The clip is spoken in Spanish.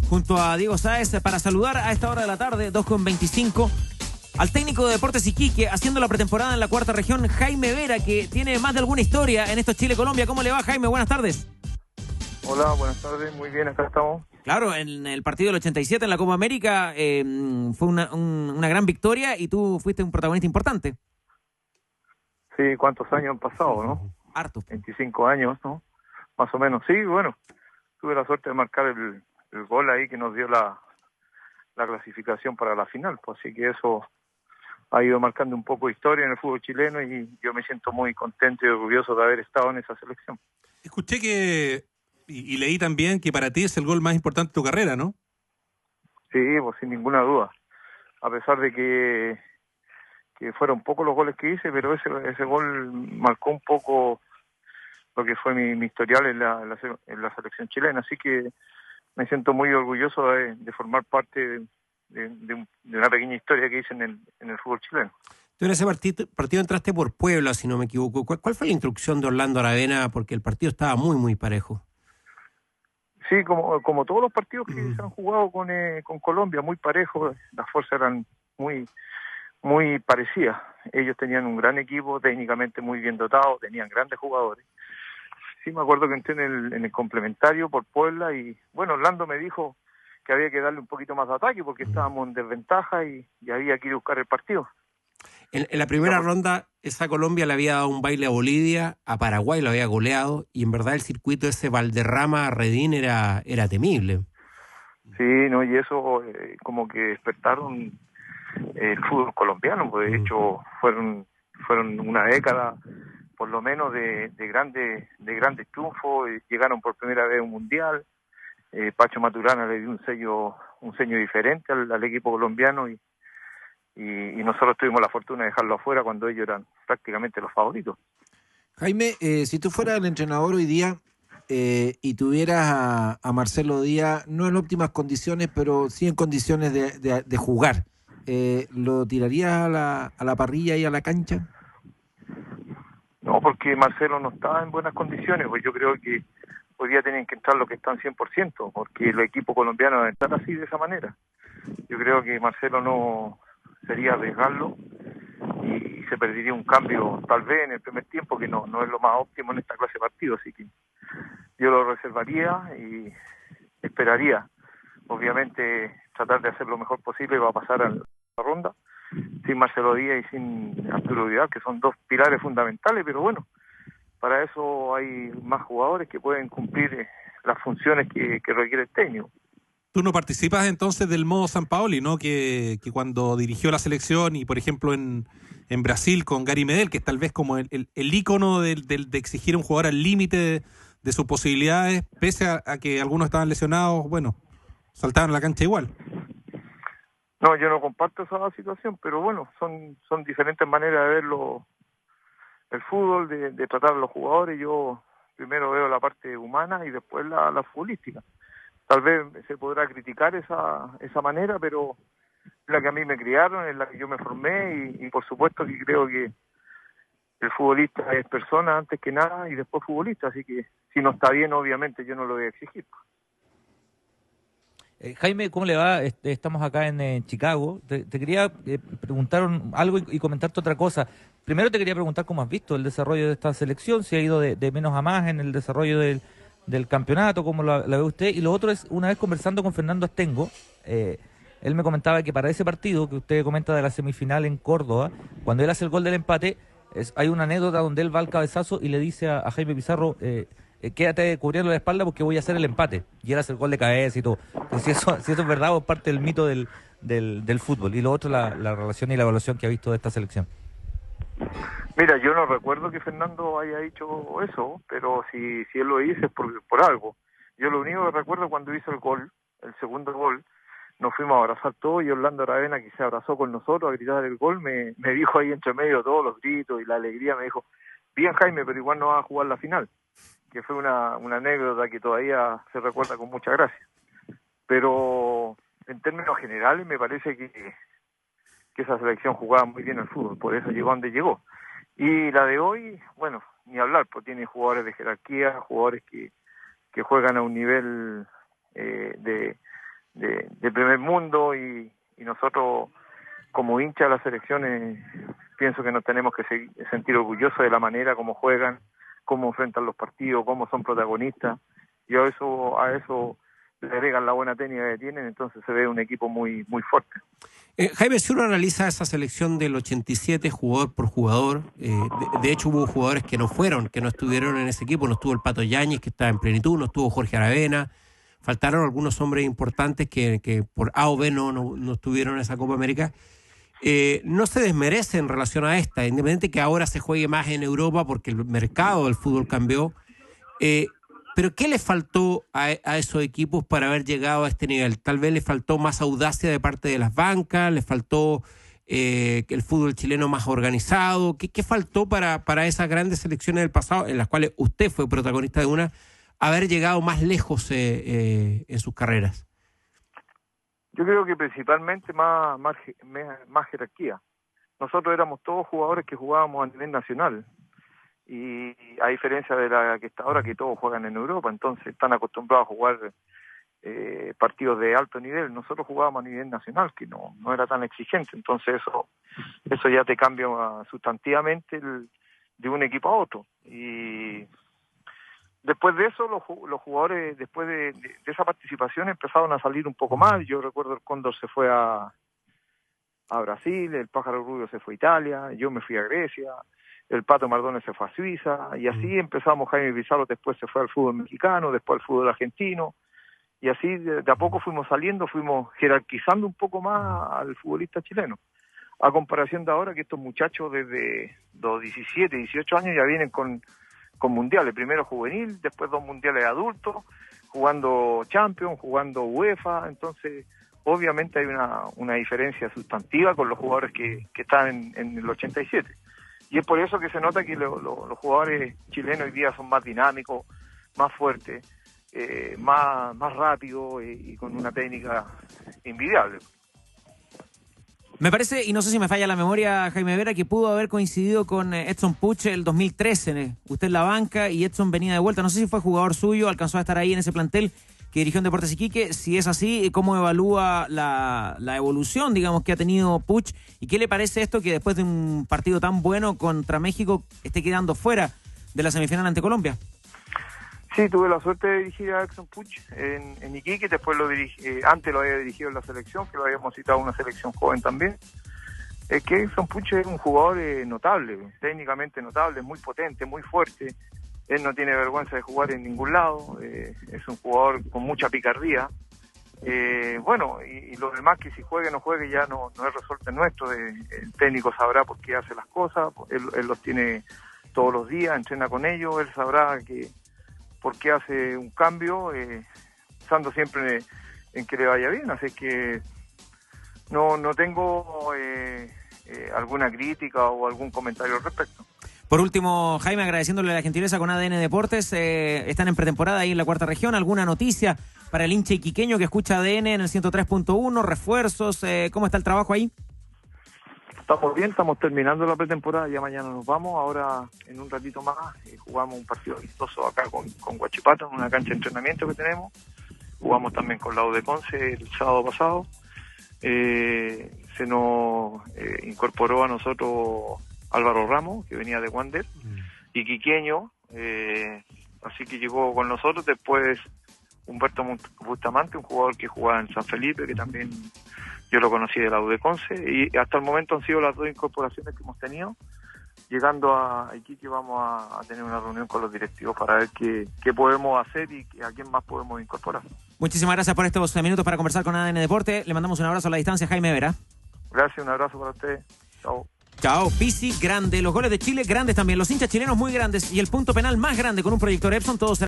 junto a Diego Sáez para saludar a esta hora de la tarde, 2:25, al técnico de Deportes Iquique, haciendo la pretemporada en la cuarta región, Jaime Vera, que tiene más de alguna historia en estos Chile-Colombia. ¿Cómo le va, Jaime? Buenas tardes. Hola, buenas tardes. Muy bien, acá estamos. Claro, en el partido del 87 en la Copa América fue una gran victoria y tú fuiste un protagonista importante. Sí, ¿cuántos años han pasado, no? Harto. 25 años, ¿no? Más o menos. Sí, bueno, tuve la suerte de marcar el gol ahí que nos dio la clasificación para la final, pues así que eso ha ido marcando un poco de historia en el fútbol chileno y yo me siento muy contento y orgulloso de haber estado en esa selección. Escuché que, y leí también que para ti es el gol más importante de tu carrera, ¿no? Sí, pues sin ninguna duda. A pesar de que fueron pocos los goles que hice, pero ese gol marcó un poco lo que fue mi historial en la selección chilena, así que me siento muy orgulloso de formar parte de una pequeña historia que hice en el fútbol chileno. Tú en ese partido entraste por Puebla, si no me equivoco. ¿Cuál fue la instrucción de Orlando Aravena? Porque el partido estaba muy, muy parejo. Sí, como todos los partidos que se han jugado con Colombia, muy parejos, las fuerzas eran muy muy parecidas. Ellos tenían un gran equipo, técnicamente muy bien dotado, tenían grandes jugadores. Sí, me acuerdo que entré en el complementario por Puebla y, bueno, Orlando me dijo que había que darle un poquito más de ataque porque estábamos en desventaja y había que ir a buscar el partido. En la primera ronda, esa Colombia le había dado un baile a Bolivia, a Paraguay lo había goleado, y en verdad el circuito ese Valderrama-Redín era temible. Sí, no, y eso como que despertaron el fútbol colombiano, pues de hecho fueron una década por lo menos de grandes triunfos, llegaron por primera vez a un mundial, Pacho Maturana le dio un sello diferente al equipo colombiano y nosotros tuvimos la fortuna de dejarlo afuera cuando ellos eran prácticamente los favoritos. Jaime, si tú fueras el entrenador hoy día y tuvieras a Marcelo Díaz, no en óptimas condiciones, pero sí en condiciones de jugar, ¿lo tirarías a la parrilla y a la cancha? No, porque Marcelo no está en buenas condiciones, pues yo creo que hoy día tienen que entrar los que están 100%, porque el equipo colombiano debe estar así, de esa manera. Yo creo que Marcelo no sería arriesgarlo y se perdería un cambio tal vez en el primer tiempo, que no es lo más óptimo en esta clase de partido, así que yo lo reservaría y esperaría, obviamente, tratar de hacer lo mejor posible para pasar a la ronda, sin Marcelo Díaz y sin Arturo Vidal, que son dos pilares fundamentales, pero bueno, para eso hay más jugadores que pueden cumplir las funciones que requiere el técnico. Tú no participas entonces del modo Sampaoli, ¿no? Que cuando dirigió la selección y, por ejemplo, en Brasil con Gary Medel, que es tal vez como el ícono de exigir a un jugador al límite de sus posibilidades, pese a que algunos estaban lesionados, bueno, saltaban a la cancha igual. No, yo no comparto esa situación, pero bueno, son diferentes maneras de verlo, el fútbol, de tratar a los jugadores. Yo primero veo la parte humana y después la futbolística. Tal vez se podrá criticar esa manera, pero es la que a mí me criaron, es la que yo me formé y por supuesto que creo que el futbolista es persona antes que nada y después futbolista, así que si no está bien, obviamente yo no lo voy a exigir. Jaime, ¿cómo le va? Estamos acá en Chicago. Te quería preguntar algo y comentarte otra cosa. Primero te quería preguntar cómo has visto el desarrollo de esta selección, si ha ido de menos a más en el desarrollo del campeonato, cómo la ve usted. Y lo otro es, una vez conversando con Fernando Astengo, él me comentaba que para ese partido que usted comenta de la semifinal en Córdoba, cuando él hace el gol del empate, hay una anécdota donde él va al cabezazo y le dice a Jaime Pizarro... quédate cubriendo la espalda porque voy a hacer el empate. Y él hace el gol de cabeza y todo. Entonces, si eso es verdad o es parte del mito del fútbol. Y lo otro, la relación y la evaluación que ha visto de esta selección. Mira, yo no recuerdo que Fernando haya dicho eso, pero si él lo dice es por algo. Yo lo único que recuerdo cuando hizo el gol, el segundo gol, nos fuimos a abrazar todos y Orlando Aravena, que se abrazó con nosotros a gritar el gol, me dijo ahí entre medio todos los gritos y la alegría, me dijo, bien Jaime, pero igual no vas a jugar la final. Que fue una anécdota que todavía se recuerda con mucha gracia. Pero en términos generales me parece que esa selección jugaba muy bien al fútbol, por eso llegó donde llegó. Y la de hoy, bueno, ni hablar, pues tiene jugadores de jerarquía, jugadores que juegan a un nivel primer mundo y nosotros como hincha de las selecciones pienso que nos tenemos que sentir orgullosos de la manera como juegan, cómo enfrentan los partidos, cómo son protagonistas, y a eso le agregan la buena técnica que tienen, entonces se ve un equipo muy fuerte. Jaime, si uno analiza esa selección del 87 jugador por jugador, de hecho hubo jugadores que no estuvieron en ese equipo, no estuvo el Pato Yáñez, que estaba en plenitud, no estuvo Jorge Aravena, faltaron algunos hombres importantes que por A o B no estuvieron en esa Copa América. No se desmerece en relación a esta, independiente que ahora se juegue más en Europa porque el mercado del fútbol cambió. Pero ¿qué le faltó a esos equipos para haber llegado a este nivel? Tal vez le faltó más audacia de parte de las bancas, le faltó el fútbol chileno más organizado. ¿Qué faltó para esas grandes selecciones del pasado, en las cuales usted fue protagonista de una, haber llegado más lejos en sus carreras? Yo creo que principalmente más jerarquía. Nosotros éramos todos jugadores que jugábamos a nivel nacional. Y a diferencia de la que está ahora, que todos juegan en Europa, entonces están acostumbrados a jugar partidos de alto nivel. Nosotros jugábamos a nivel nacional, que no era tan exigente, entonces eso ya te cambia sustantivamente de un equipo a otro. Y después de eso, los jugadores, después de esa participación, empezaron a salir un poco más. Yo recuerdo el Cóndor se fue a Brasil, el Pájaro Rubio se fue a Italia, yo me fui a Grecia, el Pato Mardones se fue a Suiza, y así empezamos. Jaime Pizarro después se fue al fútbol mexicano, después al fútbol argentino, y así de a poco fuimos saliendo, fuimos jerarquizando un poco más al futbolista chileno, a comparación de ahora que estos muchachos desde los 17, 18 años ya vienen con mundiales, primero juvenil, después 2 mundiales de adultos, jugando Champions, jugando UEFA, entonces obviamente hay una diferencia sustantiva con los jugadores que están en el 87. Y es por eso que se nota que los jugadores chilenos hoy día son más dinámicos, más fuertes, más rápidos y con una técnica envidiable. Me parece, y no sé si me falla la memoria, Jaime Vera, que pudo haber coincidido con Edson Puch el 2013. Usted en la banca y Edson venía de vuelta. No sé si fue jugador suyo, alcanzó a estar ahí en ese plantel que dirigió en Deportes Iquique. Si es así, ¿cómo evalúa la evolución, digamos, que ha tenido Puch? ¿Y qué le parece esto que después de un partido tan bueno contra México esté quedando fuera de la semifinal ante Colombia? Sí, tuve la suerte de dirigir a Edson Puch en Iquique, después antes lo había dirigido en la selección, que lo habíamos citado a una selección joven también. Es que Edson Puch es un jugador notable, técnicamente notable, muy potente, muy fuerte. Él no tiene vergüenza de jugar en ningún lado, es un jugador con mucha picardía. Bueno, y lo demás, que si juegue o no juegue ya no es resorte nuestro. El técnico sabrá por qué hace las cosas, él los tiene todos los días, entrena con ellos, él sabrá por qué hace un cambio, pensando siempre en que le vaya bien. Así que no tengo alguna crítica o algún comentario al respecto. Por último, Jaime, agradeciéndole la gentileza con ADN Deportes, están en pretemporada ahí en la cuarta región. ¿Alguna noticia para el hincha iquiqueño que escucha ADN en el 103.1? ¿Refuerzos? ¿Cómo está el trabajo ahí? Estamos bien, estamos terminando la pretemporada, ya mañana nos vamos. Ahora, en un ratito más, jugamos un partido amistoso acá con Huachipato, en una cancha de entrenamiento que tenemos. Jugamos también con la U de Conce el sábado pasado. Se nos incorporó a nosotros Álvaro Ramos, que venía de Wander, iquiqueño, así que llegó con nosotros. Después Humberto Bustamante, un jugador que jugaba en San Felipe, que también yo lo conocí de la U de Conce, y hasta el momento han sido las 2 incorporaciones que hemos tenido. Llegando a Iquique vamos a tener una reunión con los directivos para ver qué podemos hacer y a quién más podemos incorporar. Muchísimas gracias por estos minutos para conversar con ADN Deporte. Le mandamos un abrazo a la distancia, Jaime Vera. Gracias, un abrazo para usted. Chao. Chao, Pizzi, grande. Los goles de Chile, grandes también. Los hinchas chilenos muy grandes. Y el punto penal más grande con un proyector Epson, todos